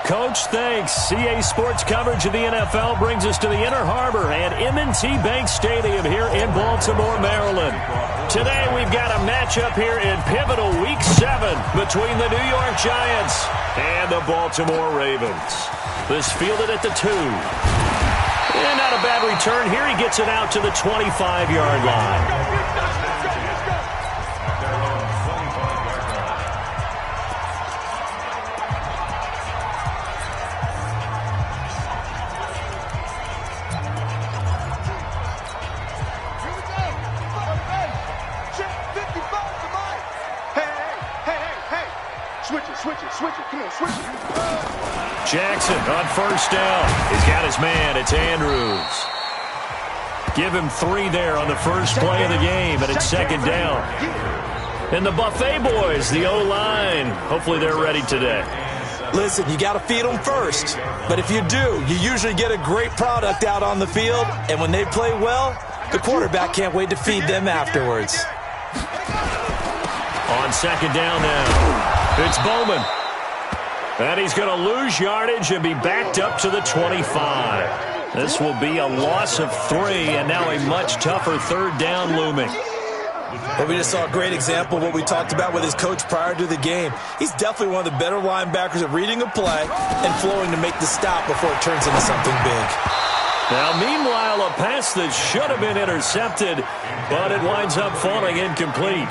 Coach, thanks. CA Sports coverage of the NFL brings us to the Inner Harbor and M&T Bank Stadium here in Baltimore, Maryland. Today we've got a matchup here in pivotal Week 7 between the New York Giants and the Baltimore Ravens. This fielded at the 2. And not a bad return here. He gets it out to the 25-yard line. Jackson on first down. He's got his man. It's Andrews. Give him 3 there on the first play of the game, and it's second down. And the Buffet boys, the O-line, hopefully they're ready today. Listen, you got to feed them first. But if you do, you usually get a great product out on the field. And when they play well, the quarterback can't wait to feed them afterwards. On second down now, it's Bowman. And he's going to lose yardage and be backed up to the 25. This will be a loss of 3, and now a much tougher third down looming. Well, we just saw a great example of what we talked about with his coach prior to the game. He's definitely one of the better linebackers at reading a play and flowing to make the stop before it turns into something big. Now, meanwhile, a pass that should have been intercepted, but it winds up falling incomplete.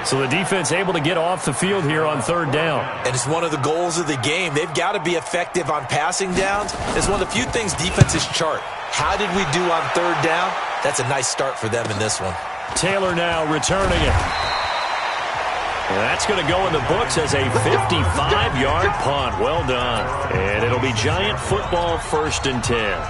So the defense able to get off the field here on third down. And it's one of the goals of the game. They've got to be effective on passing downs. It's one of the few things defenses chart. How did we do on third down? That's a nice start for them in this one. Taylor now returning it. That's going to go in the books as a 55-yard punt. Well done. And it'll be Giant football, 1st and 10.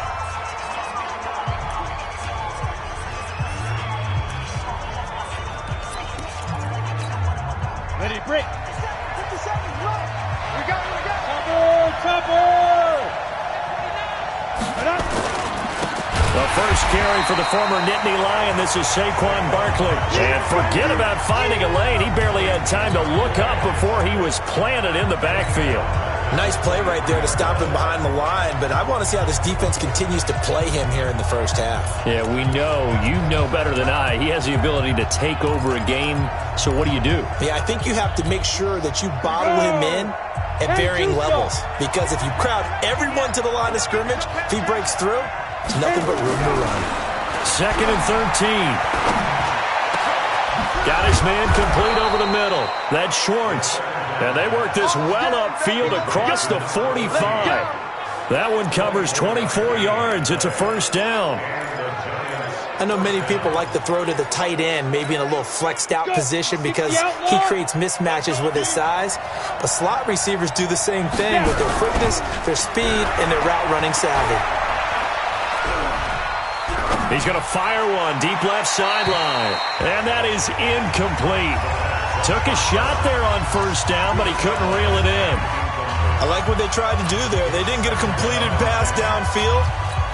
Ready, break. 50 seconds left. We got it. Cover. The first carry for the former Nittany Lion. This is Saquon Barkley. And forget about finding a lane. He barely had time to look up before he was planted in the backfield. Nice play right there to stop him behind the line, but I want to see how this defense continues to play him here in the first half. Yeah, we know. You know better than I. He has the ability to take over a game, so what do you do? Yeah, I think you have to make sure that you bottle him in at varying levels, because if you crowd everyone to the line of scrimmage, if he breaks through, there's nothing but room to run. 2nd and 13. Got his man complete over the middle. That's Schwartz. And they work this well upfield across the 45. That one covers 24 yards. It's a first down. I know many people like to throw to the tight end, maybe in a little flexed out position because he creates mismatches with his size. But slot receivers do the same thing with their quickness, their speed, and their route running savvy. He's going to fire one deep left sideline. And that is incomplete. Took a shot there on first down, but he couldn't reel it in. I like what they tried to do there. They didn't get a completed pass downfield,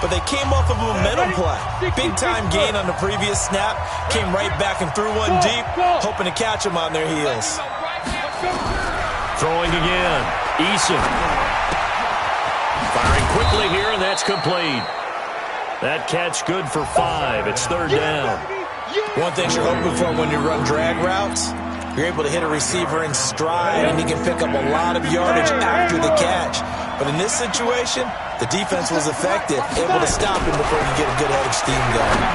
but they came off of a momentum play. Big-time gain on the previous snap. Came right back and threw one deep, hoping to catch them on their heels. Throwing again. Eason. Firing quickly here, and that's complete. That catch good for 5. It's third down. One thing you're hoping for when you run drag routes, you're able to hit a receiver in stride, and he can pick up a lot of yardage after the catch. But in this situation, the defense was effective, able to stop him before you get a good head of steam going.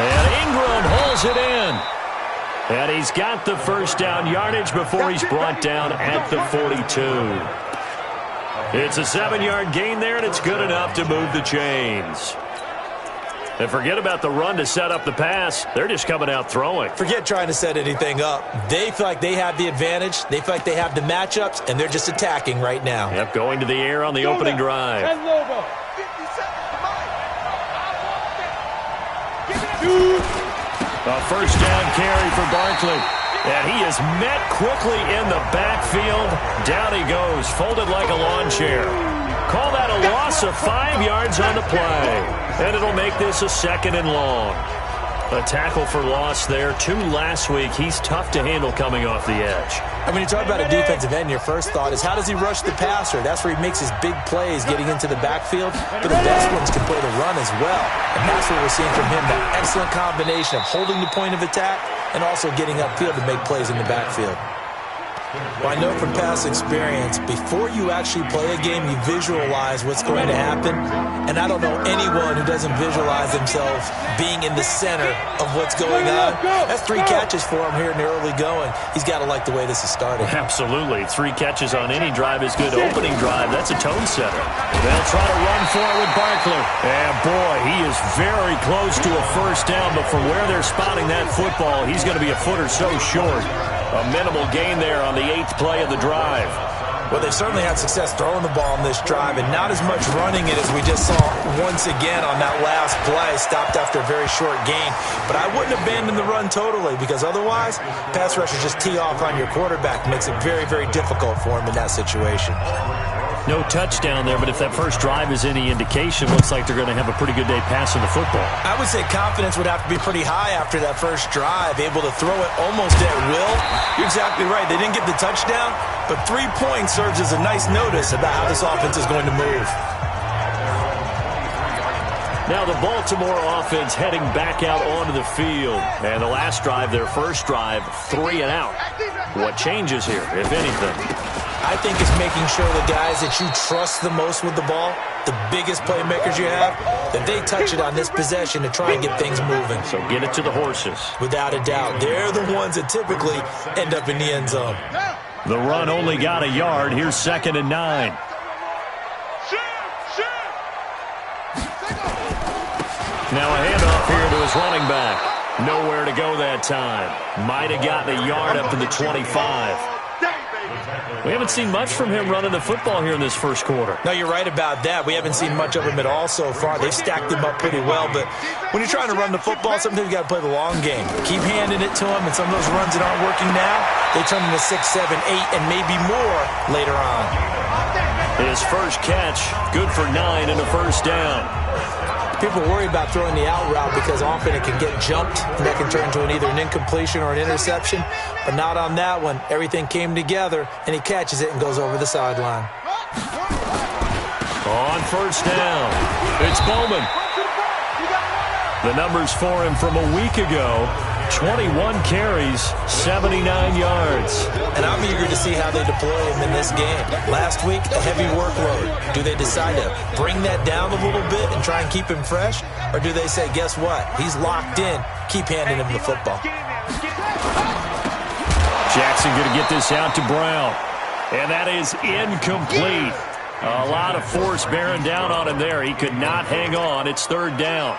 And Ingram holds it in. And he's got the first down yardage before he's brought down at the 42. It's a 7-yard gain there, and it's good enough to move the chains. And forget about the run to set up the pass. They're just coming out throwing. Forget trying to set anything up. They feel like they have the advantage. They feel like they have the matchups, and they're just attacking right now. Yep, going to the air on the opening drive. A first down carry for Barkley. And he is met quickly in the backfield. Down he goes, folded like a lawn chair. Call that a loss of 5 yards on the play. And it'll make this a 2nd and long. A tackle for loss there. 2 last week. He's tough to handle coming off the edge. And when you talk about a defensive end, your first thought is how does he rush the passer? That's where he makes his big plays getting into the backfield. But the best ones can play the run as well. And that's what we're seeing from him, that excellent combination of holding the point of attack and also getting upfield to make plays in the backfield. Well, I know from past experience, before you actually play a game, you visualize what's going to happen. And I don't know anyone who doesn't visualize themselves being in the center of what's going on. That's 3 catches for him here in the early going. He's got to like the way this is starting. Absolutely. 3 catches on any drive is good. Opening drive, that's a tone setter. They'll try to run for it with Barkley. And, boy, he is very close to a first down. But from where they're spotting that football, he's going to be a foot or so short. A minimal gain there on the 8th play of the drive. Well, they've certainly had success throwing the ball on this drive, and not as much running it as we just saw once again on that last play. Stopped after a very short gain. But I wouldn't abandon the run totally, because otherwise, pass rushers just tee off on your quarterback. Makes it very, very difficult for him in that situation. No touchdown there, but if that first drive is any indication, looks like they're going to have a pretty good day passing the football. I would say confidence would have to be pretty high after that first drive, able to throw it almost at will. You're exactly right. They didn't get the touchdown, but 3 points serves as a nice notice about how this offense is going to move. Now the Baltimore offense heading back out onto the field. And the last drive, their first drive, 3 and out. What changes here, if anything? I think it's making sure the guys that you trust the most with the ball, the biggest playmakers you have, that they touch it on this possession to try and get things moving. So get it to the horses. Without a doubt. They're the ones that typically end up in the end zone. The run only got a yard. Here's 2nd and 9. Now a handoff here to his running back. Nowhere to go that time. Might have gotten a yard up to the 25. We haven't seen much from him running the football here in this first quarter. No, you're right about that. We haven't seen much of him at all so far. They've stacked him up pretty well, but when you're trying to run the football, sometimes you got to play the long game. Keep handing it to him, and some of those runs that aren't working now, they turn into 6, 7, 8, and maybe more later on. His first catch, good for 9 and a first down. People worry about throwing the out route because often it can get jumped, and that can turn into either an incompletion or an interception. But not on that one. Everything came together, and he catches it and goes over the sideline. On first down, it's Bowman. The numbers for him from a week ago, 21 carries, 79 yards. And I'm eager to see how they deploy him in this game. Last week, a heavy workload. Do they decide to bring that down a little bit and try and keep him fresh? Or do they say, guess what? He's locked in. Keep handing him the football. Jackson going to get this out to Brown. And that is incomplete. A lot of force bearing down on him there. He could not hang on. It's 3rd down.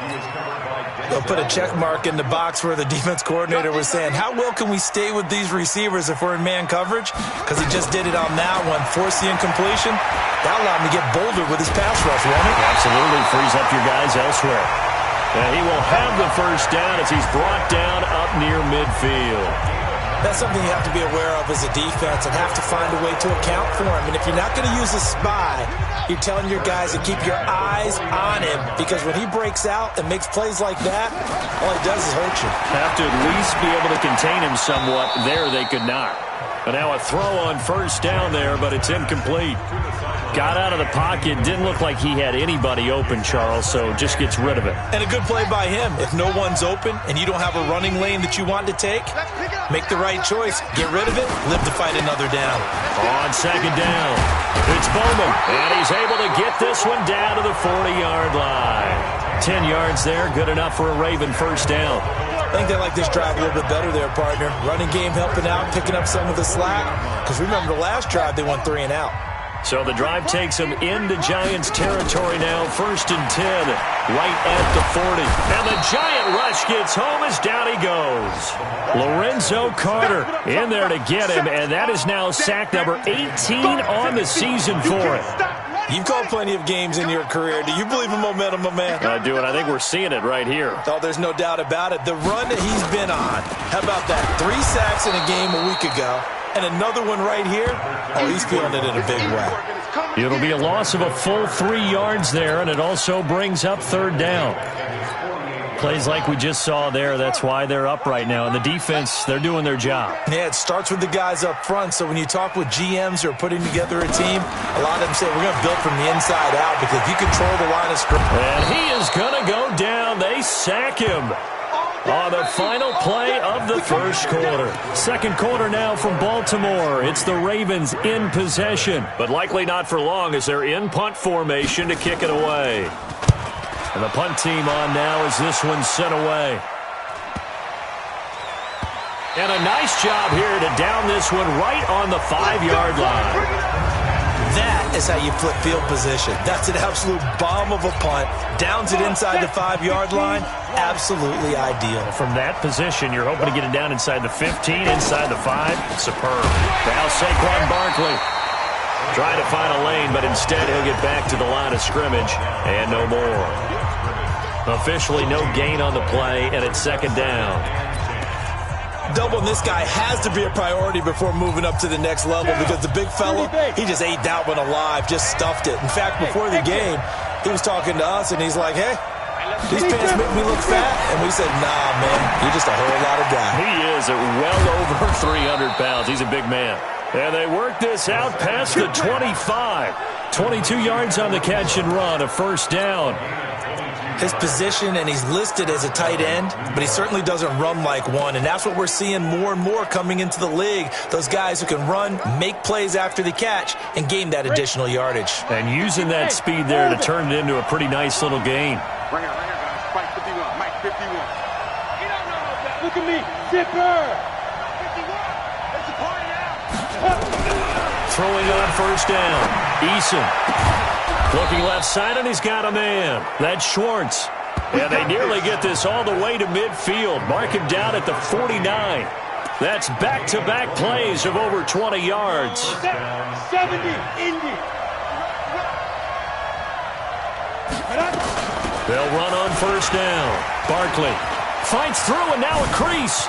They'll put a check mark in the box where the defense coordinator was saying, how well can we stay with these receivers if we're in man coverage? Because he just did it on that one. Force the incompletion. That allowed him to get bolder with his pass rush, won't it? Absolutely. Frees up your guys elsewhere. And he will have the first down as he's brought down up near midfield. That's something you have to be aware of as a defense and have to find a way to account for him. And if you're not going to use a spy, you're telling your guys to keep your eyes on him, because when he breaks out and makes plays like that, all he does is hurt you. Have to at least be able to contain him somewhat. There they could not. But now a throw on first down there, but it's incomplete. Got out of the pocket. Didn't look like he had anybody open, Charles, so just gets rid of it. And a good play by him. If no one's open and you don't have a running lane that you want to take, make the right choice. Get rid of it. Live to fight another down. On 2nd down, it's Bowman. And he's able to get this one down to the 40-yard line. 10 yards there. Good enough for a Raven first down. I think they like this drive a little bit better there, partner. Running game helping out, picking up some of the slack. Because remember the last drive, they went 3 and out. So the drive takes him into Giants territory now. 1st and 10, right at the 40. And the Giant rush gets home as down he goes. Lorenzo Carter in there to get him, and that is now sack number 18 on the season for him. You've called plenty of games in your career. Do you believe in momentum, my man? I do, and I think we're seeing it right here. Oh, there's no doubt about it. The run that he's been on. How about that? 3 sacks in a game a week ago. And another one right here. Oh, he's feeling it in a big way. It'll be a loss of a full 3 yards there, and it also brings up 3rd down. Plays like we just saw there, that's why they're up right now. And the defense, they're doing their job. Yeah, it starts with the guys up front. So when you talk with GMs who are putting together a team, a lot of them say we're going to build from the inside out because if you control the line of scrimmage. And he is going to go down. They sack him on the final play of the first quarter. Second quarter now from Baltimore. It's the Ravens in possession, but likely not for long as they're in punt formation to kick it away. And the punt team on now as this one's sent away. And a nice job here to down this one right on the 5-yard line. That is how you flip field position. That's an absolute bomb of a punt. Downs it inside the 5-yard line. Absolutely ideal. From that position, you're hoping to get it down inside the 15, inside the 5. Superb. Now Saquon Barkley trying to find a lane, but instead he'll get back to the line of scrimmage and no more. Officially no gain on the play, and it's second down. Doubling this guy has to be a priority before moving up to the next level because the big fella, he just ate that one alive, just stuffed it. In fact, before the game, he was talking to us, and he's like, hey, these pants make me look fat. And we said, nah, man, you're just a whole lot of guy. He is at well over 300 pounds. He's a big man. And they work this out past the 25. 22 yards on the catch and run, a first down. His position, and he's listed as a tight end, but he certainly doesn't run like one, and that's what we're seeing more and more coming into the league. Those guys who can run, make plays after the catch, and gain that additional yardage. And using that speed there to turn it into a pretty nice little gain. Right here, guys. Mike 51. Mike 51. Look at me. Zipper. 51. It's a party now. Throwing on first down. Eason. Looking left side, and he's got a man. That's Schwartz. And they nearly get this all the way to midfield. Mark him down at the 49. That's back-to-back plays of over 20 yards. 70, Indy. They'll run on first down. Barkley fights through, and now a crease.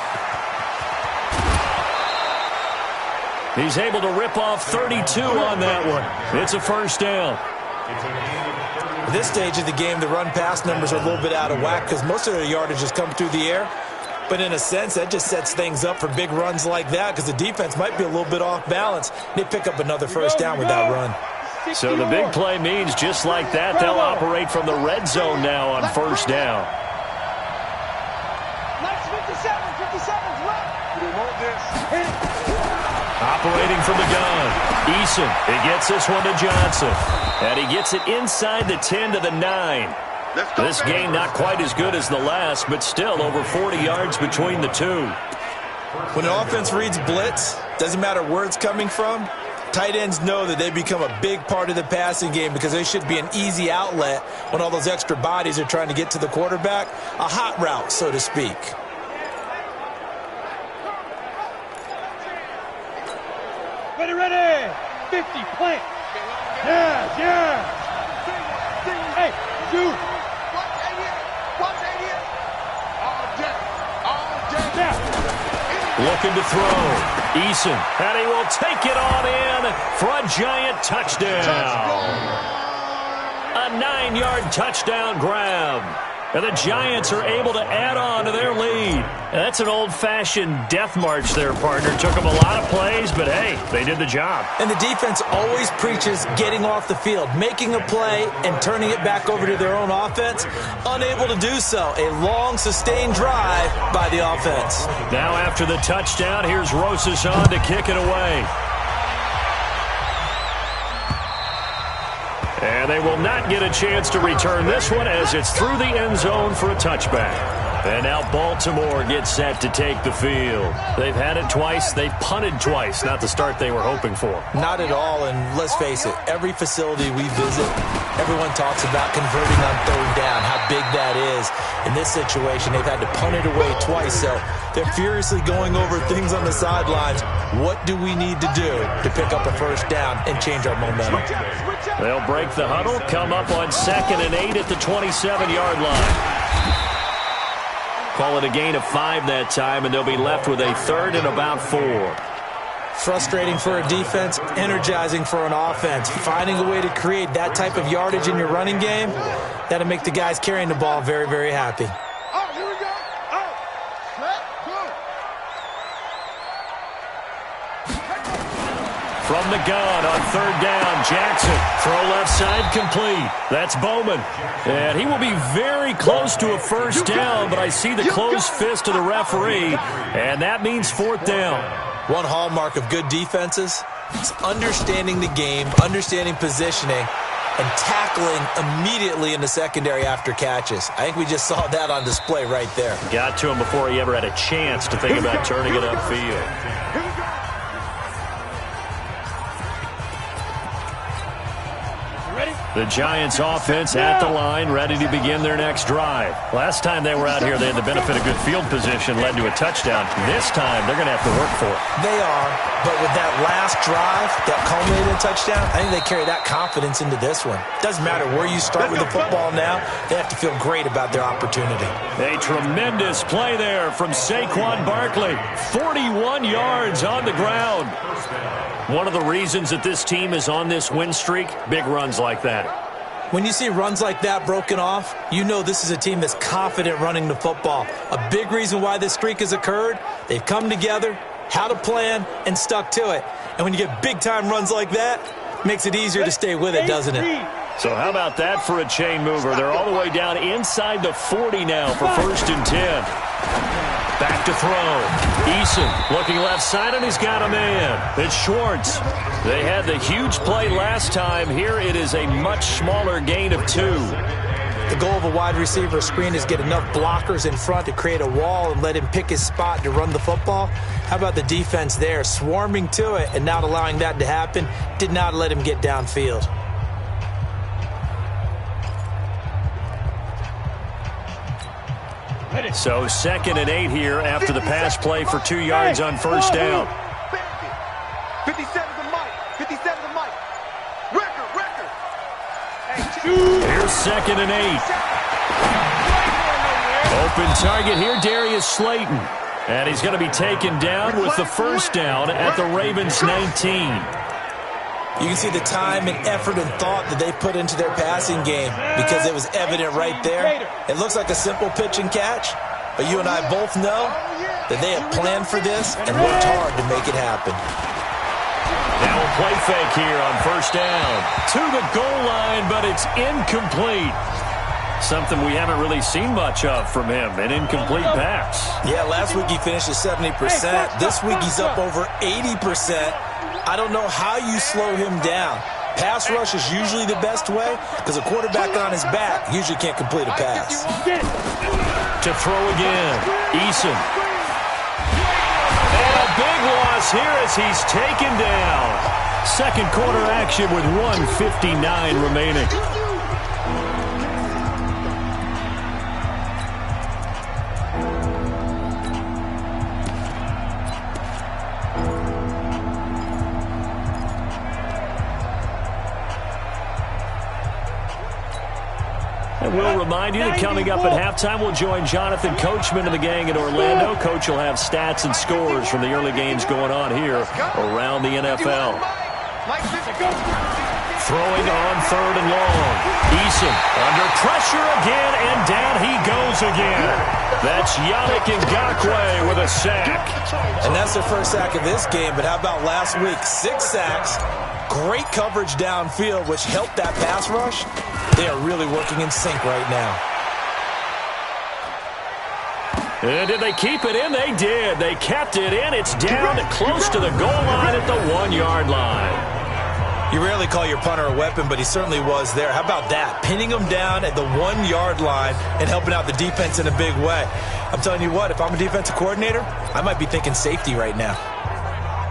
He's able to rip off 32 on that one. It's a first down. At this stage of the game, the run-pass numbers are a little bit out of whack because most of their yardage has come through the air. But in a sense, that just sets things up for big runs like that because the defense might be a little bit off balance. They pick up another first down with that run. So the big play means just like that, they'll operate from the red zone now on first down. Nice 57's left. We want this. Operating from the gun. Eason, he gets this one to Johnson. And he gets it inside the 10 to the 9. This game not quite as good as the last, but still over 40 yards between the two. When an offense reads blitz, doesn't matter where it's coming from, tight ends know that they become a big part of the passing game because they should be an easy outlet when all those extra bodies are trying to get to the quarterback. A hot route, so to speak. Ready. 50, plant. Yeah. Hey, dude. Looking to throw. Eason, and he will take it on in for a giant touchdown. A 9-yard touchdown grab. And the Giants are able to add on to their lead. And that's an old-fashioned death march there, partner. Took them a lot of plays, but, hey, they did the job. And the defense always preaches getting off the field, making a play, and turning it back over to their own offense. Unable to do so. A long, sustained drive by the offense. Now after the touchdown, here's Rosas on to kick it away. And they will not get a chance to return this one as it's through the end zone for a touchback. And now Baltimore gets set to take the field. They've had it twice. They've punted twice. Not the start they were hoping for. Not at all, and let's face it, every facility we visit, everyone talks about converting on third down, how big that is. In this situation, they've had to punt it away twice, so they're furiously going over things on the sidelines. What do we need to do to pick up a first down and change our momentum? They'll break the huddle, come up on 2nd and 8 at the 27-yard line. Call it a gain of 5 that time, and they'll be left with a 3rd and about 4. Frustrating for a defense, energizing for an offense. Finding a way to create that type of yardage in your running game, that'll make the guys carrying the ball very, very happy. From the gun on third down, Jackson. Throw left side complete. That's Bowman. And he will be very close to a first down, but I see the closed fist of the referee, and that means fourth down. One hallmark of good defenses is understanding the game, understanding positioning, and tackling immediately in the secondary after catches. I think we just saw that on display right there. Got to him before he ever had a chance to think about turning it upfield. The Giants offense at the line, ready to begin their next drive. Last time they were out here, they had the benefit of good field position, led to a touchdown. This time, they're going to have to work for it. They are, but with that last drive that culminated in a touchdown, I think they carry that confidence into this one. Doesn't matter where you start with the football now, they have to feel great about their opportunity. A tremendous play there from Saquon Barkley. 41 yards on the ground. One of the reasons that this team is on this win streak, big runs like that. When you see runs like that broken off, you know this is a team that's confident running the football. A big reason why this streak has occurred, they've come together, had a plan, and stuck to it. And when you get big-time runs like that, it makes it easier to stay with it, doesn't it? So how about that for a chain mover? They're all the way down inside the 40 now for 1st and 10. Back to throw. Eason looking left side, and he's got a man. It's Schwartz. They had the huge play last time. Here it is a much smaller gain of 2. The goal of a wide receiver screen is get enough blockers in front to create a wall and let him pick his spot to run the football. How about the defense there, swarming to it and not allowing that to happen? Did not let him get downfield. So 2nd and 8 here after the pass play for 2 yards on first down. 57 to Mike. 57 to Mike. Record. Here's 2nd and 8. Open target here, Darius Slayton. And he's going to be taken down with the first down at the Ravens 19. You can see the time and effort and thought that they put into their passing game because it was evident right there. It looks like a simple pitch and catch, but you and I both know that they have planned for this and worked hard to make it happen. Now a play fake here on first down. To the goal line, but it's incomplete. Something we haven't really seen much of from him, an incomplete pass. Yeah, last week he finished at 70%. This week he's up over 80%. I don't know how you slow him down. Pass rush is usually the best way because a quarterback on his back usually can't complete a pass. To throw again, Eason. And a big loss here as he's taken down. Second quarter action with 1:59 remaining. And we'll remind you that coming up at halftime, we'll join Jonathan Coachman and the gang in Orlando. Coach will have stats and scores from the early games going on here around the NFL. Throwing on 3rd and long. Eason under pressure again, and down he goes again. That's Yannick Ngakoue with a sack. And that's their first sack of this game, but how about last week? 6 sacks, great coverage downfield, which helped that pass rush. They are really working in sync right now. And did they keep it in? They did. They kept it in. It's down close to the goal line at the 1-yard line. You rarely call your punter a weapon, but he certainly was there. How about that? Pinning him down at the 1-yard line and helping out the defense in a big way. I'm telling you what, if I'm a defensive coordinator, I might be thinking safety right now.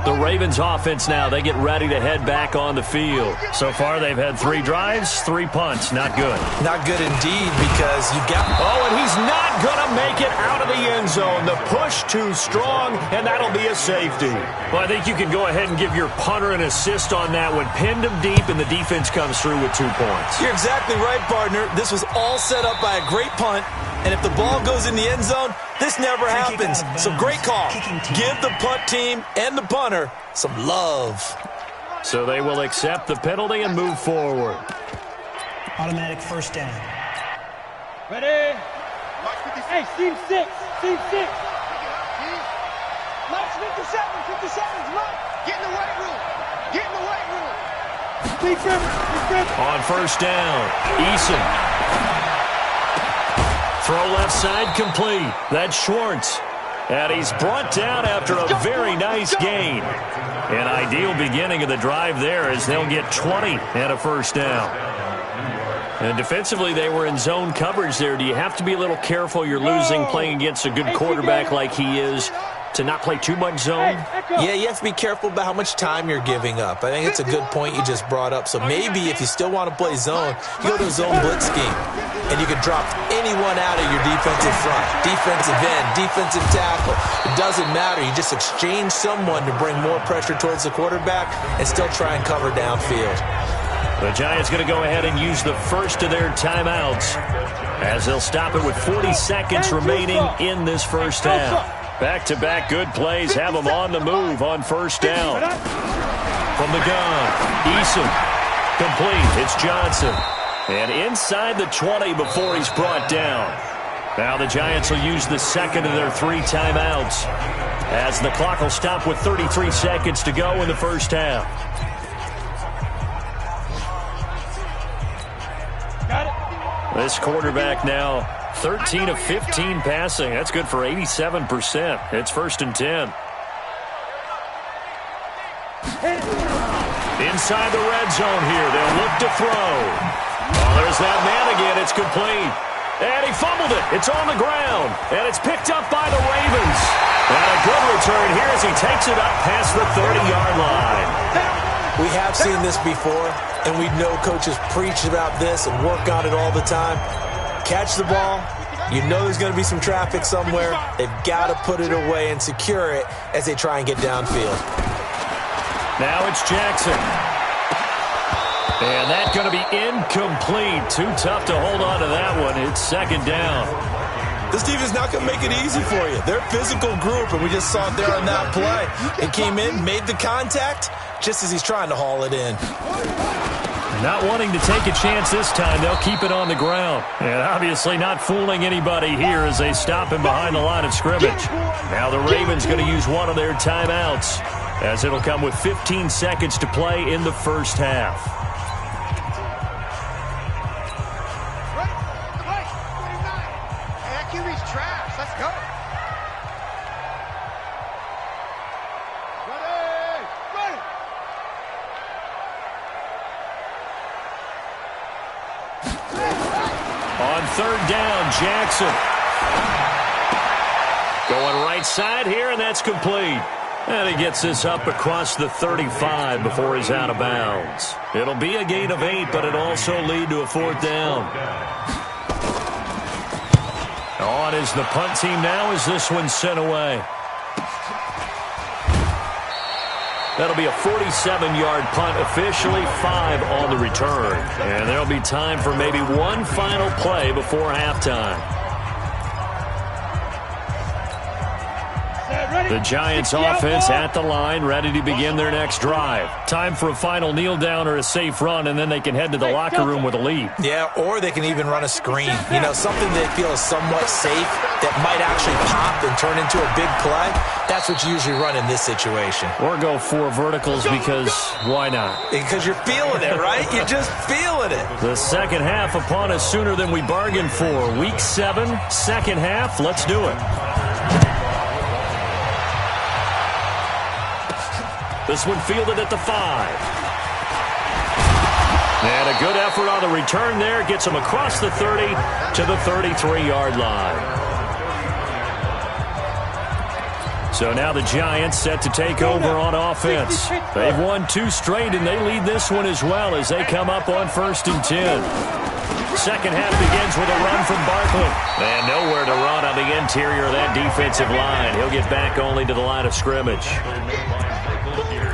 The Ravens offense now, they get ready to head back on the field. So far, they've had 3 drives, 3 punts. Not good. Not good indeed because you've got... Oh, and he's not going to make it out of the end zone. The push too strong, and that'll be a safety. Well, I think you can go ahead and give your punter an assist on that one. Pinned him deep, and the defense comes through with 2 points. You're exactly right, partner. This was all set up by a great punt, and if the ball goes in the end zone, this never happens. So great call. Give the punt team and the punter some love. So they will accept the penalty and move forward. Automatic first down. Ready? Hey, team 6. Team 6. Mike's 57. 57. Mike. Get in the weight room. Get in On first down, Eason. Throw left side complete. That's Schwartz. And he's brought down after a very nice gain. An ideal beginning of the drive there as they'll get 20 and a first down. And defensively, they were in zone coverage there. Do you have to be a little careful? You're losing playing against a good quarterback like he is to not play too much zone? Yeah, you have to be careful about how much time you're giving up. I think it's a good point you just brought up. So maybe if you still want to play zone, you go to a zone blitz scheme. And you can drop anyone out of your defensive front, defensive end, defensive tackle. It doesn't matter. You just exchange someone to bring more pressure towards the quarterback and still try and cover downfield. The Giants going to go ahead and use the first of their timeouts as they'll stop it with 40 seconds remaining in this first half. Back-to-back good plays have them on the move on first down. From the gun, Eason. Complete. It's Johnson. And inside the 20 before he's brought down. Now the Giants will use the second of their 3 timeouts as the clock will stop with 33 seconds to go in the first half. This quarterback now 13 of 15 passing. That's good for 87%. It's first and 10. Inside the red zone here. They'll look to throw. Oh, there's that man again. It's complete. And he fumbled it. It's on the ground. And it's picked up by the Ravens. And a good return here as he takes it up past the 30-yard line. We have seen this before, and we know coaches preach about this and work on it all the time. Catch the ball. You know there's going to be some traffic somewhere. They've got to put it away and secure it as they try and get downfield. Now it's Jackson. And that's going to be incomplete. Too tough to hold on to that one. It's second down. This defense is not going to make it easy for you. They're a physical group, and we just saw it there on that play. It came in, made the contact, just as he's trying to haul it in. Not wanting to take a chance this time, they'll keep it on the ground. And obviously not fooling anybody here as they stop him behind the line of scrimmage. Now the Ravens going to use one of their timeouts as it'll come with 15 seconds to play in the first half. On third down, Jackson. Going right side here, and that's complete. And he gets this up across the 35 before he's out of bounds. It'll be a gain of 8, but it'll also lead to a fourth down. On is the punt team now as this one's sent away. That'll be a 47-yard punt, officially 5 on the return. And there'll be time for maybe one final play before halftime. The Giants offense at the line, ready to begin their next drive. Time for a final kneel down or a safe run, and then they can head to the locker room with a lead. Yeah, or they can even run a screen. You know, something they feel is somewhat safe that might actually pop and turn into a big play. That's what you usually run in this situation. Or go 4 verticals because why not? Because you're feeling it, right? You're just feeling it. The second half upon us sooner than we bargained for. Week 7, second half. Let's do it. This one fielded at the 5. And a good effort on the return there. Gets him across the 30 to the 33-yard line. So now the Giants set to take over on offense. They've won 2 straight, and they lead this one as well as they come up on 1st and 10. Second half begins with a run from Barkley. And nowhere to run on the interior of that defensive line. He'll get back only to the line of scrimmage.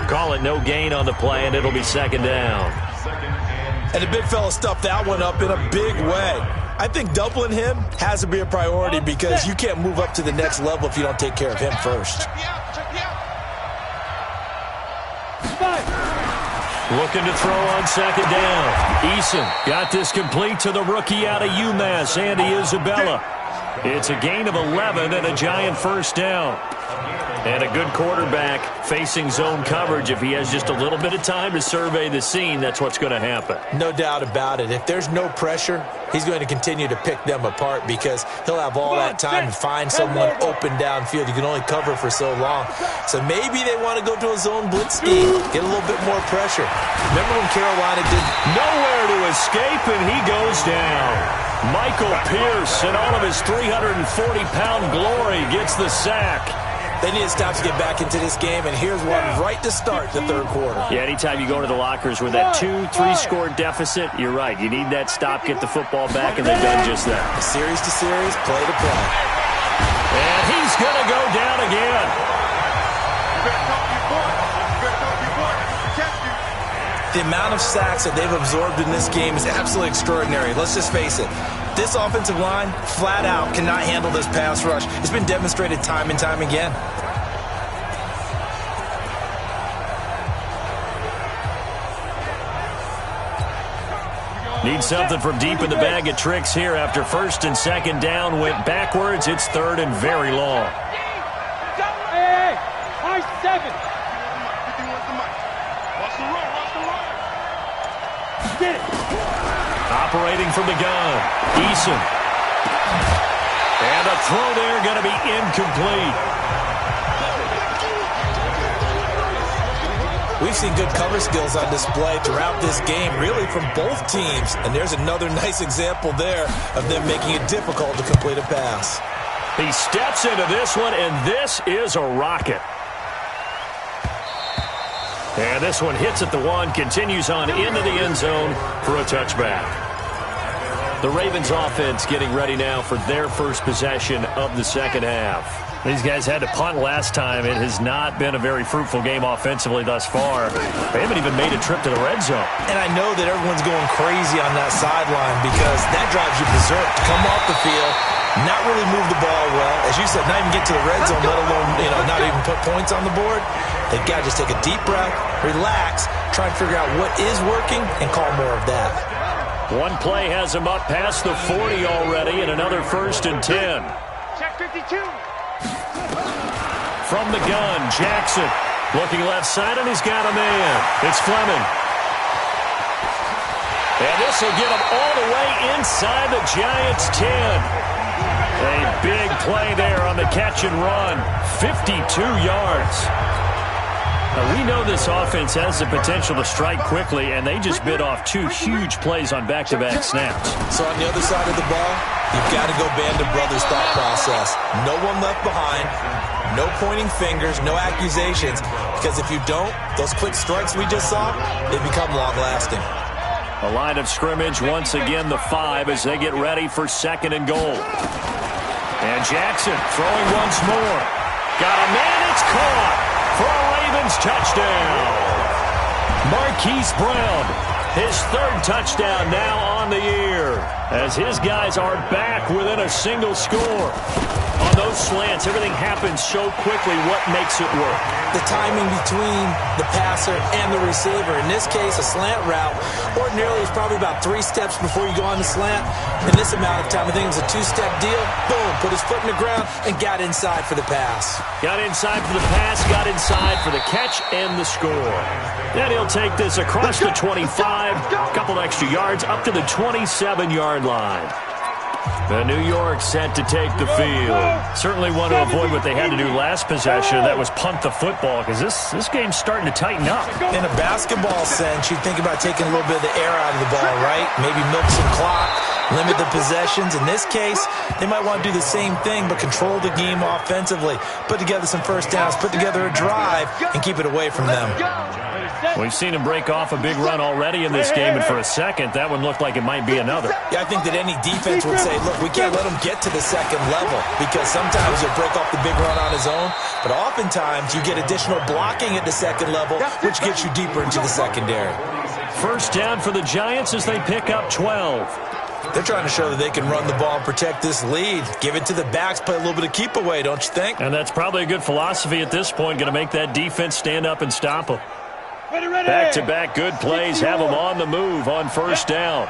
Call it no gain on the play, and it'll be second down. And the big fella stuffed that one up in a big way. I think doubling him has to be a priority because you can't move up to the next level if you don't take care of him first. Looking to throw on second down. Eason got this complete to the rookie out of UMass, Andy Isabella. It's a gain of 11 and a Giant first down. And a good quarterback facing zone coverage. If he has just a little bit of time to survey the scene, that's what's going to happen. No doubt about it. If there's no pressure, he's going to continue to pick them apart because he'll have all that time to find someone open downfield. You can only cover for so long. So maybe they want to go to a zone blitz scheme, get a little bit more pressure. Remember when Carolina did nowhere to escape, and he goes down. Michael Pierce, in all of his 340-pound glory, gets the sack. They need to stop to get back into this game, and here's one right to start the third quarter. Yeah, anytime you go into the lockers with that 2-3 score deficit, you're right. You need that stop, get the football back, and they've done just that. Series to series, play to play. And he's going to go down again. The amount of sacks that they've absorbed in this game is absolutely extraordinary. Let's just face it. This offensive line, flat out, cannot handle this pass rush. It's been demonstrated time and time again. Need something from deep in the bag of tricks here after first and second down went backwards. It's third and very long. Hey, high 7. Watch the run, watch the run. Get it. Operating from the gun, Eason. And a throw there going to be incomplete. We've seen good cover skills on display throughout this game, really from both teams. And there's another nice example there of them making it difficult to complete a pass. He steps into this one, and this is a rocket. And this one hits at the 1, continues on into the end zone for a touchback. The Ravens offense getting ready now for their first possession of the second half. These guys had to punt last time. It has not been a very fruitful game offensively thus far. They haven't even made a trip to the red zone. And I know that everyone's going crazy on that sideline because that drives you berserk to come off the field, not really move the ball well. As you said, not even get to the red zone, let alone, not even put points on the board. They've got to just take a deep breath, relax, try and figure out what is working, and call more of that. One play has him up past the 40 already, and another first and 10. Check 52. From the gun, Jackson looking left side, and he's got a man. It's Fleming. And this will get him all the way inside the Giants' 10. A big play there on the catch and run. 52 yards. Now, we know this offense has the potential to strike quickly, and they just bit off 2 huge plays on back-to-back snaps. So on the other side of the ball, you've got to go band of brothers thought process. No one left behind, no pointing fingers, no accusations, because if you don't, those quick strikes we just saw, they become long-lasting. A line of scrimmage, once again the 5 as they get ready for second and goal. And Jackson throwing once more. Got a man, it's caught for a Ravens touchdown. Marquise Brown, his 3rd touchdown now on the year, as his guys are back within a single score. On those slants, everything happens so quickly. What makes it work? The timing between the passer and the receiver. In this case, a slant route ordinarily is probably about 3 steps before you go on the slant. In this amount of time, I think it was a 2-step deal. Boom, put his foot in the ground and got inside for the pass. Got inside for the pass, got inside for the catch and the score. Then he'll take this across the 25, a couple extra yards up to the 27-yard line. The New York set to take the field. Certainly want to avoid what they had to do last possession. That was punt the football, because this game's starting to tighten up. In a basketball sense, you think about taking a little bit of the air out of the ball, right? Maybe milk some clock, limit the possessions. In this case, they might want to do the same thing, but control the game offensively. Put together some first downs, put together a drive, and keep it away from them. We've seen him break off a big run already in this game, and for a second, that one looked like it might be another. Yeah, I think that any defense would say, look, we can't let him get to the second level, because sometimes he'll break off the big run on his own, but oftentimes you get additional blocking at the second level, which gets you deeper into the secondary. First down for the Giants as they pick up 12. They're trying to show that they can run the ball and protect this lead. Give it to the backs, play a little bit of keep away, don't you think? And that's probably a good philosophy at this point, going to make that defense stand up and stop them. Back-to-back good plays have them on the move on first down.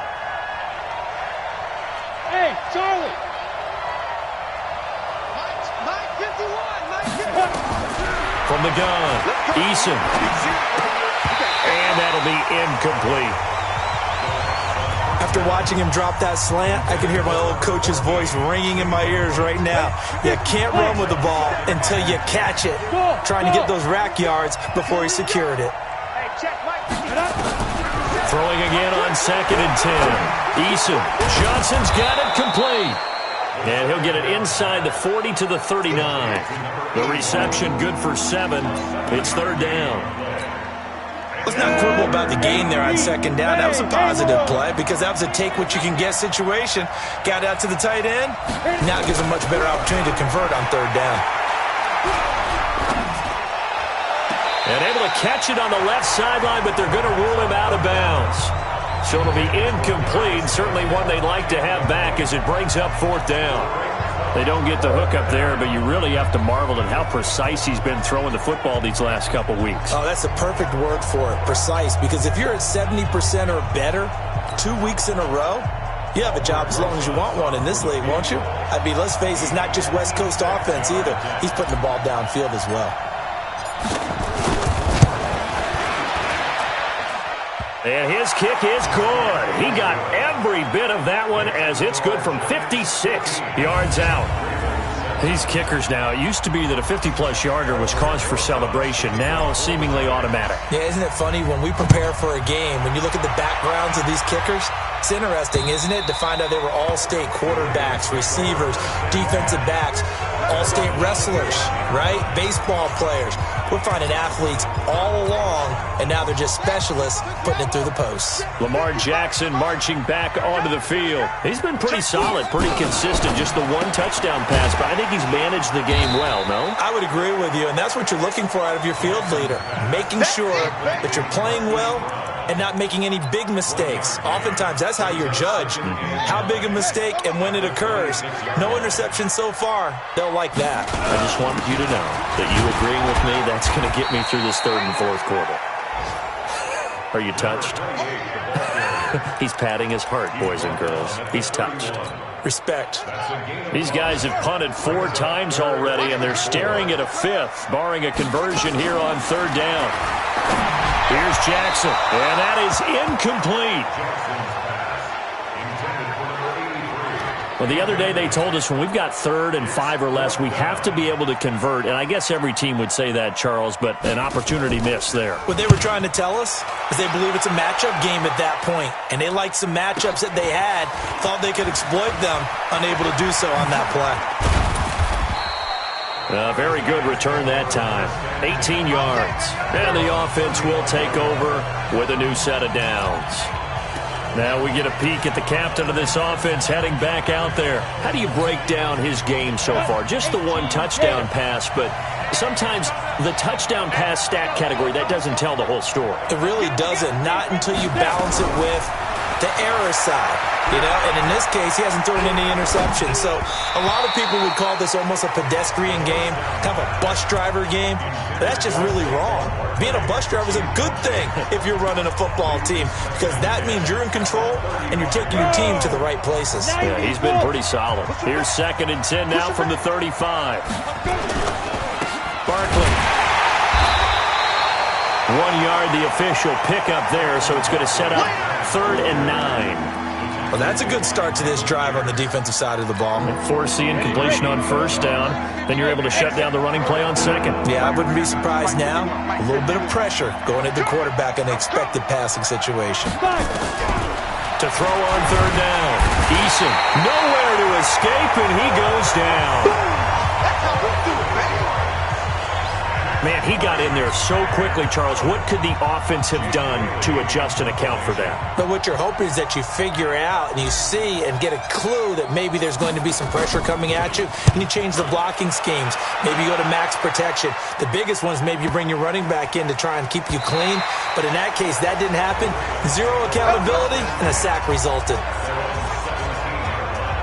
Hey, Charlie. the gun. Eason. And that'll be incomplete. After watching him drop that slant, I can hear my old coach's voice ringing in my ears right now. You can't run with the ball until you catch it. Trying to get those rack yards before he secured it. Throwing again on 2nd and 10. Eason. Johnson's got it complete. And he'll get it inside the 40 to the 39. The reception good for 7. It's 3rd down. Let's not quibble about the gain there on 2nd down. That was a positive play because that was a take-what-you-can-get situation. Got out to the tight end. Now it gives him a much better opportunity to convert on 3rd down. And able to catch it on the left sideline, but they're going to rule him out of bounds. So it'll be incomplete. Certainly one they'd like to have back as it brings up 4th down. They don't get the hook up there, but you really have to marvel at how precise he's been throwing the football these last couple weeks. Oh, that's a perfect word for it, precise, because if you're at 70% or better 2 weeks in a row, you have a job as long as you want one in this league, won't you? I mean, let's face it, it's not just West Coast offense either. He's putting the ball downfield as well. And his kick is good. He got every bit of that one as it's good from 56 yards out. These kickers now, it used to be that a 50-plus yarder was cause for celebration. Now seemingly automatic. Yeah, isn't it funny when we prepare for a game, when you look at the backgrounds of these kickers, it's interesting, isn't it, to find out they were all-state quarterbacks, receivers, defensive backs, all-state wrestlers, right? Baseball players. We're finding athletes all along, and now they're just specialists putting it through the posts. Lamar Jackson marching back onto the field. He's been pretty solid, pretty consistent. Just the one touchdown pass, but I think he's managed the game well, no? I would agree with you, and that's what you're looking for out of your field leader. Making sure that you're playing well and not making any big mistakes. Oftentimes, that's how you're judged. How big a mistake and when it occurs. No interception so far. They'll like that. I just want you to know that you agreeing with me, that's going to get me through this 3rd and 4th quarter. Are you touched? He's patting his heart, boys and girls. He's touched. Respect. These guys have punted 4 times already, and they're staring at a 5th, barring a conversion here on 3rd down. Here's Jackson, and that is incomplete. Well, the other day they told us when we've got 3rd and 5 or less, we have to be able to convert. And I guess every team would say that, Charles, but an opportunity missed there. What they were trying to tell us is they believe it's a matchup game at that point. And they liked some matchups that they had, thought they could exploit them, unable to do so on that play. Very good return that time. 18 yards. And the offense will take over with a new set of downs. Now we get a peek at the captain of this offense heading back out there. How do you break down his game so far? Just the one touchdown pass, but sometimes the touchdown pass stat category, that doesn't tell the whole story. It really doesn't. Not until you balance it with the error side, you know, and in this case, he hasn't thrown any interceptions. So a lot of people would call this almost a pedestrian game, kind of a bus driver game. But that's just really wrong. Being a bus driver is a good thing if you're running a football team because that means you're in control and you're taking your team to the right places. Yeah, he's been pretty solid. Here's 2nd and 10 now from the 35. Barkley. 1 yard, the official pickup there, so it's going to set up 3rd and 9. Well, that's a good start to this drive on the defensive side of the ball. Force the incompletion on 1st down. Then you're able to shut down the running play on 2nd. Yeah, I wouldn't be surprised now. A little bit of pressure going at the quarterback in the expected passing situation. To throw on 3rd down. Eason, nowhere to escape, and he goes down. That's how we do it, man. Man, he got in there so quickly, Charles. What could the offense have done to adjust and account for that? But what you're hoping is that you figure out and you see and get a clue that maybe there's going to be some pressure coming at you, and you change the blocking schemes. Maybe you go to max protection. The biggest one is maybe you bring your running back in to try and keep you clean. But in that case, that didn't happen. 0 accountability, and a sack resulted.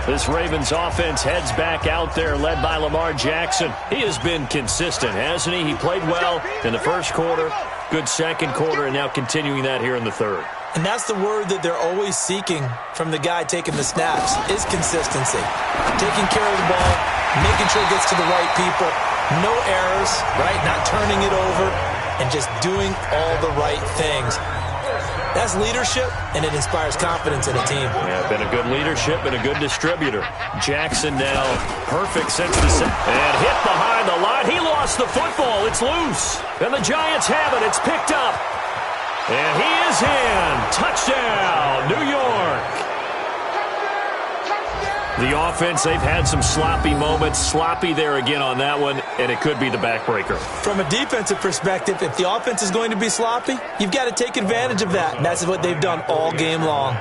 This Ravens offense heads back out there, led by Lamar Jackson. He has been consistent, hasn't he? He played well in the 1st quarter, good 2nd quarter, and now continuing that here in the 3rd. And that's the word that they're always seeking from the guy taking the snaps, is consistency. Taking care of the ball, making sure it gets to the right people, No errors, right? Not turning it over and just doing all the right things. That's leadership, and it inspires confidence in a team. Yeah, been a good leadership and a good distributor. Jackson now perfect since the set. And hit behind the line. He lost the football. It's loose. And the Giants have it. It's picked up. And he is in. Touchdown, New York. The offense, they've had some sloppy moments. Sloppy there again on that one, and it could be the backbreaker. From a defensive perspective, if the offense is going to be sloppy, you've got to take advantage of that. And that's what they've done all game long.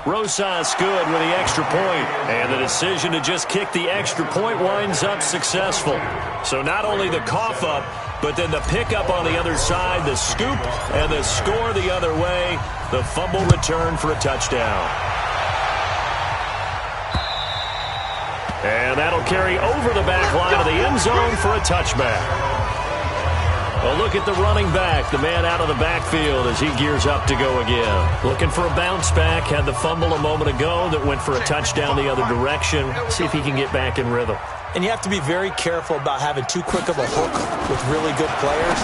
Rosas good with the extra point, and the decision to just kick the extra point winds up successful. So not only the cough up, but then the pickup on the other side, the scoop, and the score the other way, the fumble return for a touchdown. And that'll carry over the back line of the end zone for a touchback. Well, look at the running back, the man out of the backfield as he gears up to go again. Looking for a bounce back, had the fumble a moment ago that went for a touchdown the other direction. See if he can get back in rhythm. And you have to be very careful about having too quick of a hook with really good players.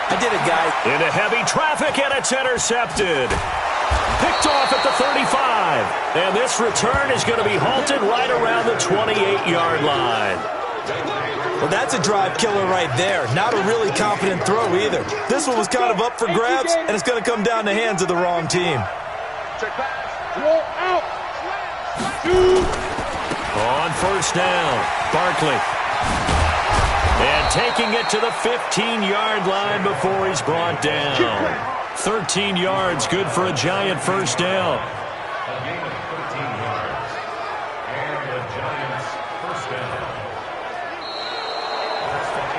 I did a guy into heavy traffic, and it's intercepted. Picked off at the 35. And this return is going to be halted right around the 28-yard line. Well, that's a drive killer right there. Not a really confident throw either. This one was kind of up for grabs, and it's going to come down in the hands of the wrong team. On first down, Barkley. And taking it to the 15-yard line before he's brought down. 13 yards, good for a Giant first down.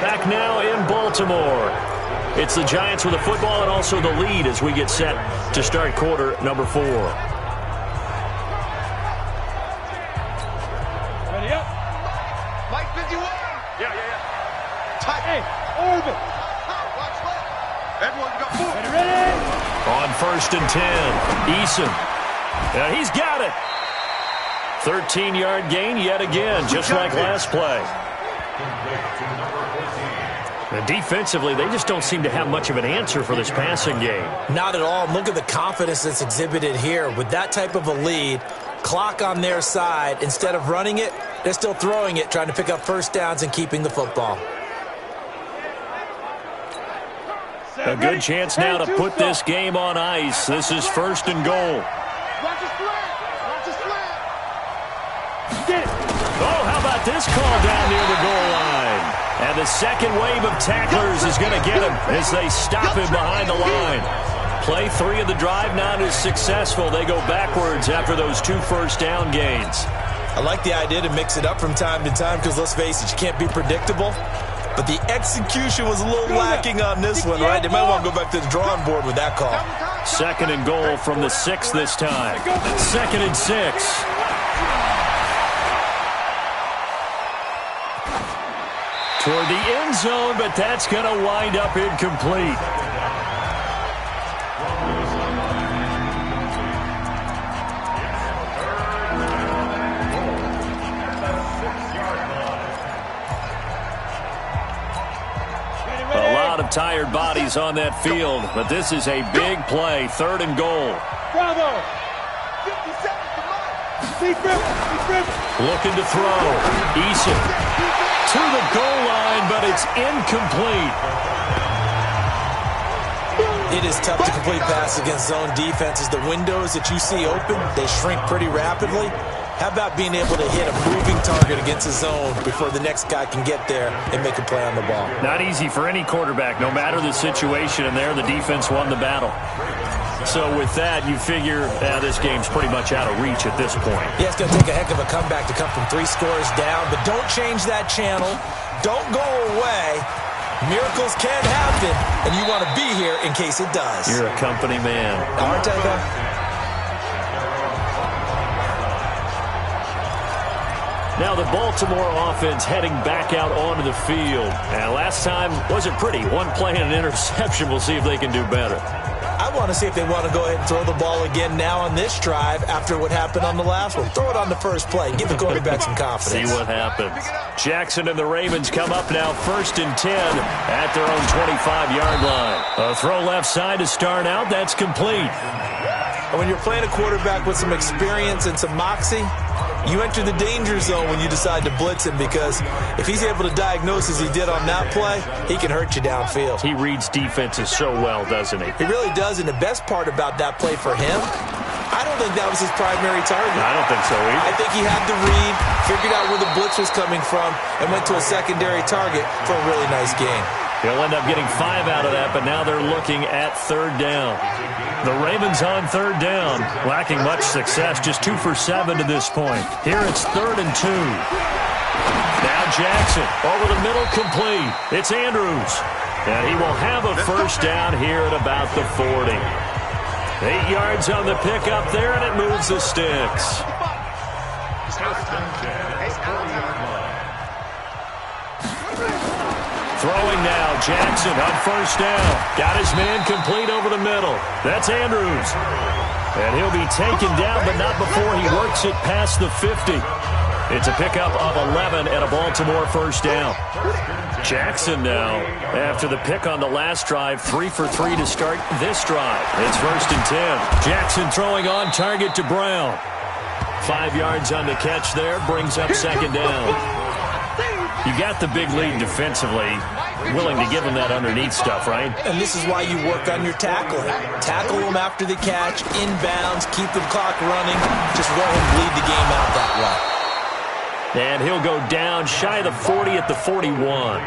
Back now in Baltimore. It's the Giants with the football and also the lead as we get set to start quarter number 4. Ready up. Mike 51. Yeah. Tight. Hey, orbit. Watch left. Everyone got 4. Ready. On first and 10, Eason. He's got it. 13-yard gain yet again, just like last play. And defensively, they just don't seem to have much of an answer for this passing game. Not at all. Look at the confidence that's exhibited here. With that type of a lead, clock on their side, instead of running it, they're still throwing it, trying to pick up first downs and keeping the football. A good chance now to put this game on ice. This is first and goal. Watch his flat. Watch his flat. Get it. Oh, how about this call down near the goal line? And the second wave of tacklers is going to get him as they stop him behind the line. Play 3 of the drive not as successful. They go backwards after those 2 first down gains. I like the idea to mix it up from time to time because, let's face it, you can't be predictable. But the execution was a little lacking on this one, right? They might want to go back to the drawing board with that call. Second and goal from the 6 this time. Second and 6. Toward the end zone, but that's going to wind up incomplete. A lot of tired bodies on that field, but this is a big play. Third and goal. Bravo. 50 seconds to run. Deep rip. Looking to throw. Eason to the goal line, but it's incomplete. It is tough to complete passes against zone defenses. The windows that you see open, they shrink pretty rapidly. How about being able to hit a moving target against a zone before the next guy can get there and make a play on the ball? Not easy for any quarterback, no matter the situation, and there the defense won the battle. So with that, you figure this game's pretty much out of reach at this point. Yeah, it's going to take a heck of a comeback to come from 3 scores down, but don't change that channel. Don't go away. Miracles can happen, and you want to be here in case it does. You're a company man. Aren't I, though? Now the Baltimore offense heading back out onto the field. And last time wasn't pretty. One play and an interception. We'll see if they can do better. I want to see if they want to go ahead and throw the ball again now on this drive after what happened on the last one. Throw it on the first play. Give the quarterback some confidence. See what happens. Jackson and the Ravens come up now 1st and 10 at their own 25-yard line. A throw left side to start out. That's complete. And when you're playing a quarterback with some experience and some moxie, you enter the danger zone when you decide to blitz him, because if he's able to diagnose as he did on that play, he can hurt you downfield. He reads defenses so well, doesn't he? He really does, and the best part about that play for him, I don't think that was his primary target. I don't think so either. I think he had the read, figured out where the blitz was coming from, and went to a secondary target for a really nice gain. He'll end up getting 5 out of that, but now they're looking at 3rd down. The Ravens on 3rd down, lacking much success, just 2 for 7 to this point. Here it's 3rd and 2. Now Jackson, over the middle, complete. It's Andrews, and he will have a first down here at about the 40. 8 yards on the pickup there, and it moves the sticks. Throwing now, Jackson on 1st down. Got his man complete over the middle. That's Andrews. And he'll be taken down, but not before he works it past the 50. It's a pickup of 11 and a Baltimore first down. Jackson now, after the pick on the last drive, 3 for 3 to start this drive. It's 1st and 10. Jackson throwing on target to Brown. 5 yards on the catch there, brings up 2nd down. You got the big lead defensively, willing to give him that underneath stuff, right? And this is why you work on your tackling. Tackle him after the catch, inbounds, keep the clock running. Just let him bleed the game out that way. And he'll go down shy of the 40 at the 41.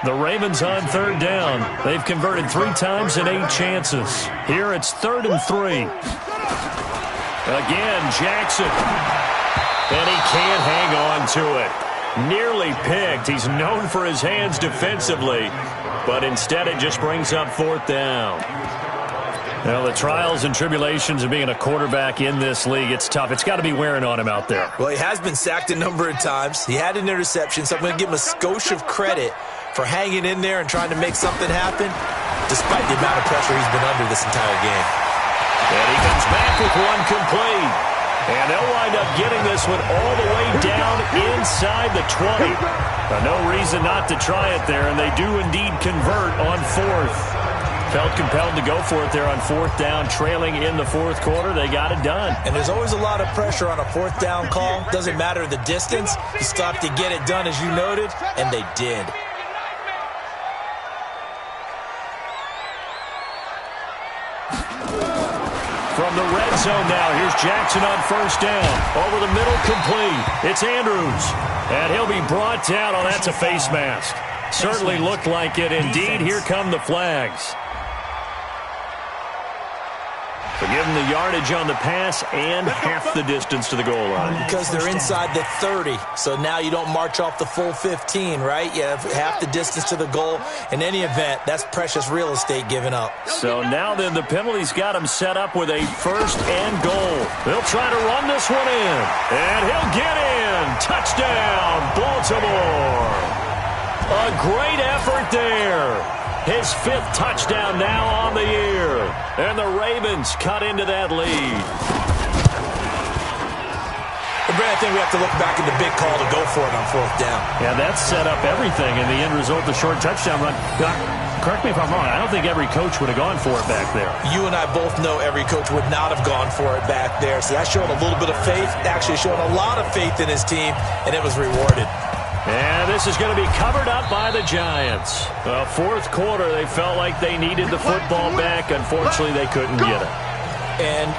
The Ravens on 3rd down. They've converted 3 times in 8 chances. Here it's 3rd and 3. Again, Jackson. And he can't hang on to it. Nearly picked. He's known for his hands defensively, but instead it just brings up 4th down. Well, the trials and tribulations of being a quarterback in this league, it's tough. It's got to be wearing on him out there. Well, he has been sacked a number of times. He had an interception, so I'm going to give him a skosh of credit for hanging in there and trying to make something happen, despite the amount of pressure he's been under this entire game. And he comes back with one complete. And they'll wind up getting this one all the way down inside the 20. No reason not to try it there, and they do indeed convert on 4th. Felt compelled to go for it there on 4th down, trailing in the 4th quarter. They got it done. And there's always a lot of pressure on a 4th down call. Doesn't matter the distance. You still have to get it done, as you noted, and they did. From the red zone now, here's Jackson on 1st down. Over the middle, complete. It's Andrews. And he'll be brought down. Oh, that's a face mask. Certainly looked like it. Indeed, here come the flags. So give them the yardage on the pass and half the distance to the goal line. Because they're inside the 30, so now you don't march off the full 15, right? You have half the distance to the goal. In any event, that's precious real estate given up. So now then, the penalty's got him set up with a 1st and goal. They'll try to run this one in, and he'll get in. Touchdown, Baltimore. A great effort there. His 5th touchdown now on the year. And the Ravens cut into that lead. Well, Brad, I think we have to look back at the big call to go for it on 4th down. Yeah, that set up everything. In the end result, the short touchdown run. Correct me if I'm wrong. I don't think every coach would have gone for it back there. You and I both know every coach would not have gone for it back there. So that showed a little bit of faith. Actually showed a lot of faith in his team, and it was rewarded. And this is going to be covered up by the Giants. Well, 4th quarter, they felt like they needed the football back. Unfortunately, they couldn't get it. And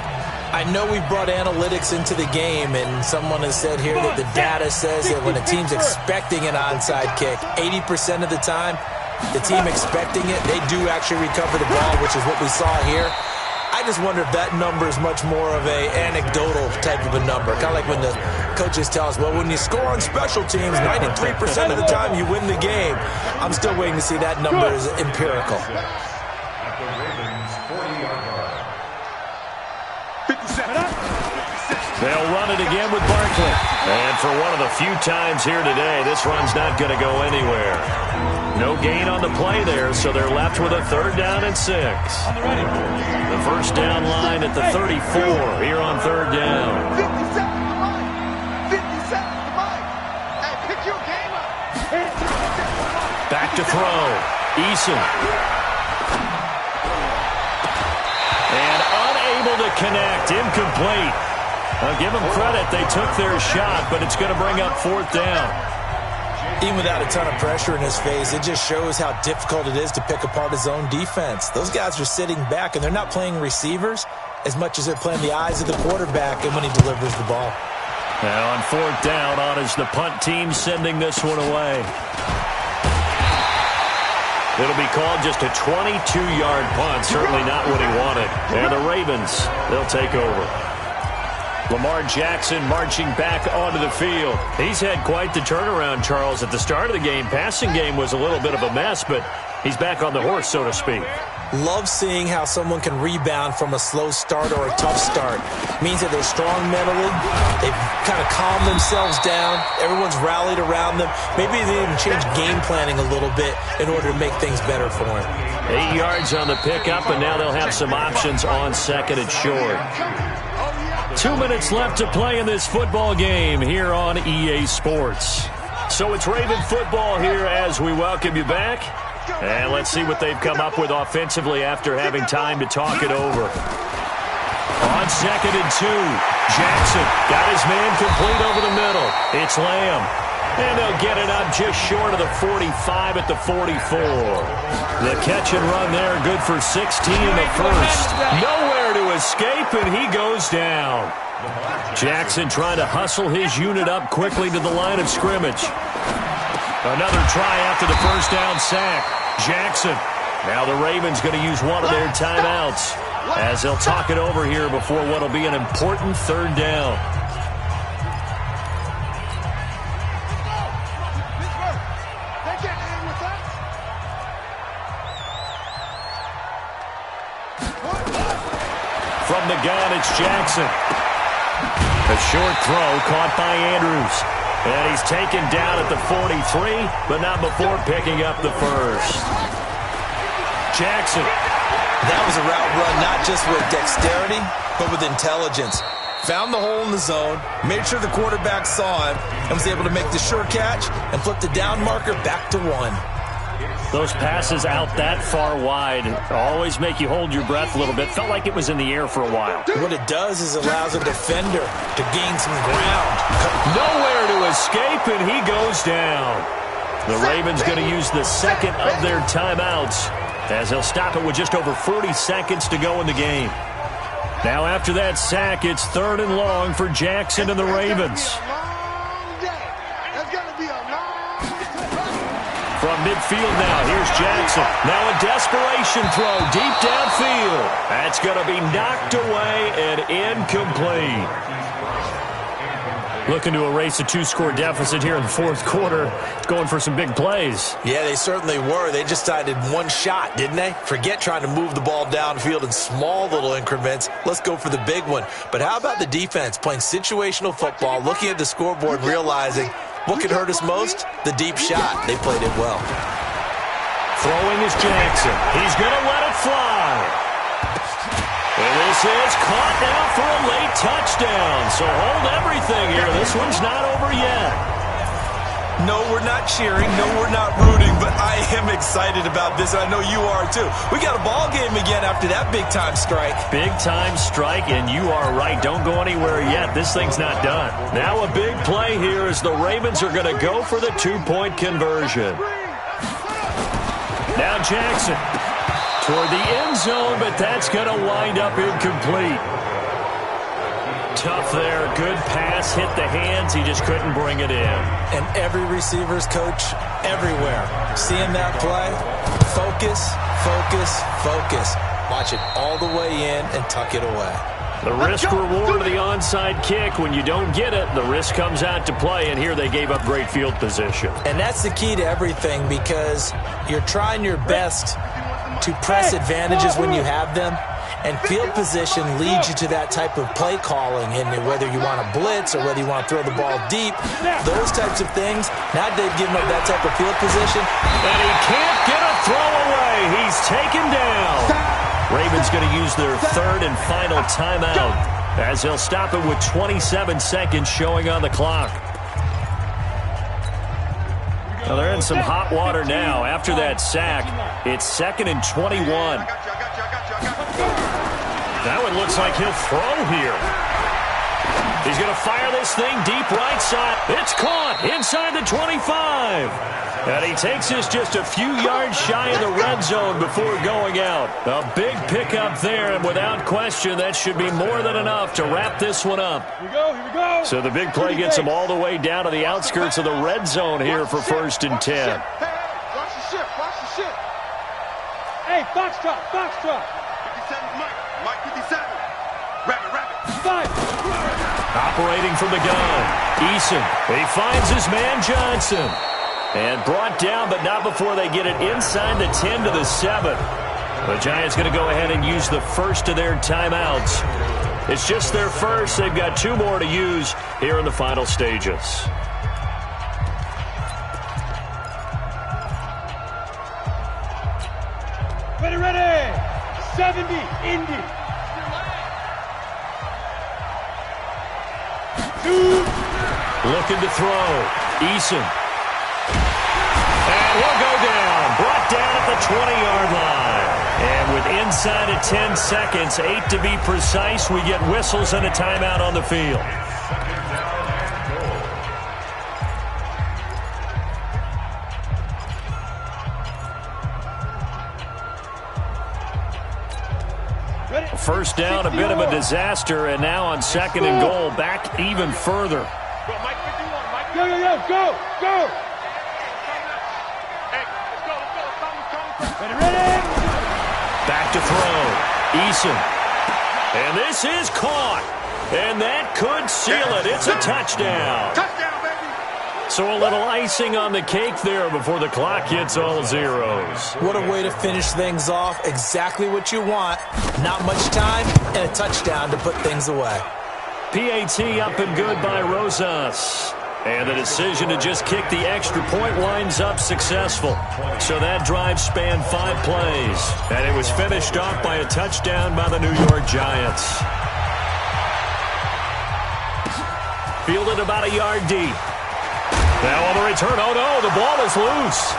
I know we've brought analytics into the game, and someone has said here that the data says that when a team's expecting an onside kick, 80% of the time, the team expecting it, they do actually recover the ball, which is what we saw here. I just wonder if that number is much more of a anecdotal type of a number. Kind of like when the coaches tell us, well, when you score on special teams, 93% of the time you win the game. I'm still waiting to see that number is empirical. They'll run it again with Barkley. And for one of the few times here today, this run's not going to go anywhere. No gain on the play there, so they're left with a 3rd down and 6. The first down line at the 34 here on 3rd down. 50 seconds to Mike. 50 seconds to Mike. Hey, pick your game up. Back to throw. Eason. And unable to connect. Incomplete. I'll give them credit. They took their shot, but it's going to bring up 4th down. Even without a ton of pressure in his face, it just shows how difficult it is to pick apart his own defense. Those guys are sitting back, and they're not playing receivers as much as they're playing the eyes of the quarterback and when he delivers the ball. Now on 4th down, on is the punt team sending this one away. It'll be called just a 22-yard punt. Certainly not what he wanted. And the Ravens, they'll take over. Lamar Jackson marching back onto the field. He's had quite the turnaround, Charles. At the start of the game, passing game was a little bit of a mess, but he's back on the horse, so to speak. Love seeing how someone can rebound from a slow start or a tough start. It means that they're strong mentally. They've kind of calmed themselves down. Everyone's rallied around them. Maybe they even changed game planning a little bit in order to make things better for them. 8 yards on the pickup, and now they'll have some options on 2nd and short. 2 minutes left to play in this football game here on EA Sports. So it's Raven football here as we welcome you back. And let's see what they've come up with offensively after having time to talk it over. On 2nd and 2, Jackson got his man complete over the middle. It's Lamb. And they'll get it up just short of the 45 at the 44. The catch and run there, good for 16 in the first. Nowhere to escape, and he goes down. Jackson trying to hustle his unit up quickly to the line of scrimmage. Another try after the first down sack. Jackson. Now the Ravens going to use one of their timeouts as they'll talk it over here before what will be an important 3rd down. From the gun, it's Jackson. A short throw caught by Andrews. And he's taken down at the 43, but not before picking up the first. Jackson. That was a route run not just with dexterity, but with intelligence. Found the hole in the zone, made sure the quarterback saw him, and was able to make the sure catch and flip the down marker back to 1. Those passes out that far wide always make you hold your breath a little bit. Felt like it was in the air for a while. What it does is allows a defender to gain some ground. Nowhere to escape, and he goes down. The Ravens going to use the 2nd of their timeouts as they'll stop it with just over 40 seconds to go in the game. Now after that sack, it's 3rd and long for Jackson and the Ravens. From midfield now, here's Jackson. Now a desperation throw deep downfield. That's going to be knocked away and incomplete. Looking to erase a 2-score deficit here in the 4th quarter. Going for some big plays. Yeah, they certainly were. They just decided one shot, didn't they? Forget trying to move the ball downfield in small little increments. Let's go for the big one. But how about the defense playing situational football, looking at the scoreboard and realizing what could hurt us most? The deep shot. They played it well. Throwing is Jackson. He's going to let it fly. And this is caught now for a late touchdown. So hold everything here. This one's not over yet. No, we're not cheering. No, we're not rooting. But I am excited about this, and I know you are too. We got a ball game again after that big-time strike. Big-time strike, and you are right. Don't go anywhere yet. This thing's not done. Now a big play here as the Ravens are going to go for the 2-point conversion. Now Jackson toward the end zone, but that's going to wind up incomplete. Tough there. Good pass. Hit the hands. He just couldn't bring it in. And every receiver's coach everywhere. Seeing that play, focus, focus, focus. Watch it all the way in and tuck it away. The risk-reward of the onside kick. When you don't get it, the risk comes out to play, and here they gave up great field position. And that's the key to everything because you're trying your best to press advantages when you have them, And field position leads you to that type of play calling, and whether you want to blitz or whether you want to throw the ball deep, those types of things. Now they've given up that type of field position. And he can't get a throw away. He's taken down. Ravens going to use their third and final timeout as they'll stop it with 27 seconds showing on the clock. Well, they're in some hot water now. After that sack, it's 2nd and 21. That one looks like he'll throw here. He's going to fire this thing deep right side. It's caught inside the 25. And he takes this just a few yards shy of the red zone before going out. A big pickup there, and without question, that should be more than enough to wrap this one up. Here we go, here we go. So the big play gets him all the way down to the outskirts of the red zone here for 1st and 10. Hey, watch the ship, watch the ship. Hey, foxtrot, foxtrot. 57 Mike 57. Rabbit. 5. Operating from the gun, Eason. He finds his man Johnson. And brought down, but not before they get it inside the 10 to the 7. The Giants going to go ahead and use the first of their timeouts. It's just their first. They've got 2 more to use here in the final stages. Ready. 70, Indy. 2. Looking to throw. Eason. And will go down. Brought down at the 20-yard line. And with inside of 10 seconds, 8 to be precise, we get whistles and a timeout on the field. First down, a bit of a disaster, and now on 2nd and goal, back even further. Go, Mike 51. Mike, go. Ready. Back to throw. Eason. And this is caught. And that could seal it. It's a touchdown. Touchdown, baby. So a little icing on the cake there before the clock hits all zeros. What a way to finish things off. Exactly what you want. Not much time and a touchdown to put things away. PAT up and good by Rosas. And the decision to just kick the extra point winds up successful. So that drive spanned 5 plays. And it was finished off by a touchdown by the New York Giants. Fielded about a yard deep. Now on the return, oh no, the ball is loose.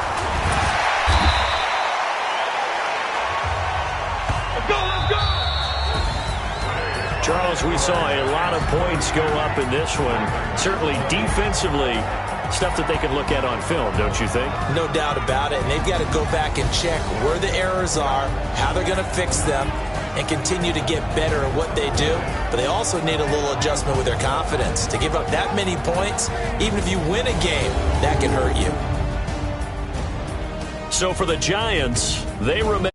Charles, we saw a lot of points go up in this one. Certainly defensively, stuff that they can look at on film, don't you think? No doubt about it. And they've got to go back and check where the errors are, how they're going to fix them, and continue to get better at what they do. But they also need a little adjustment with their confidence. To give up that many points, even if you win a game, that can hurt you. So for the Giants, they remain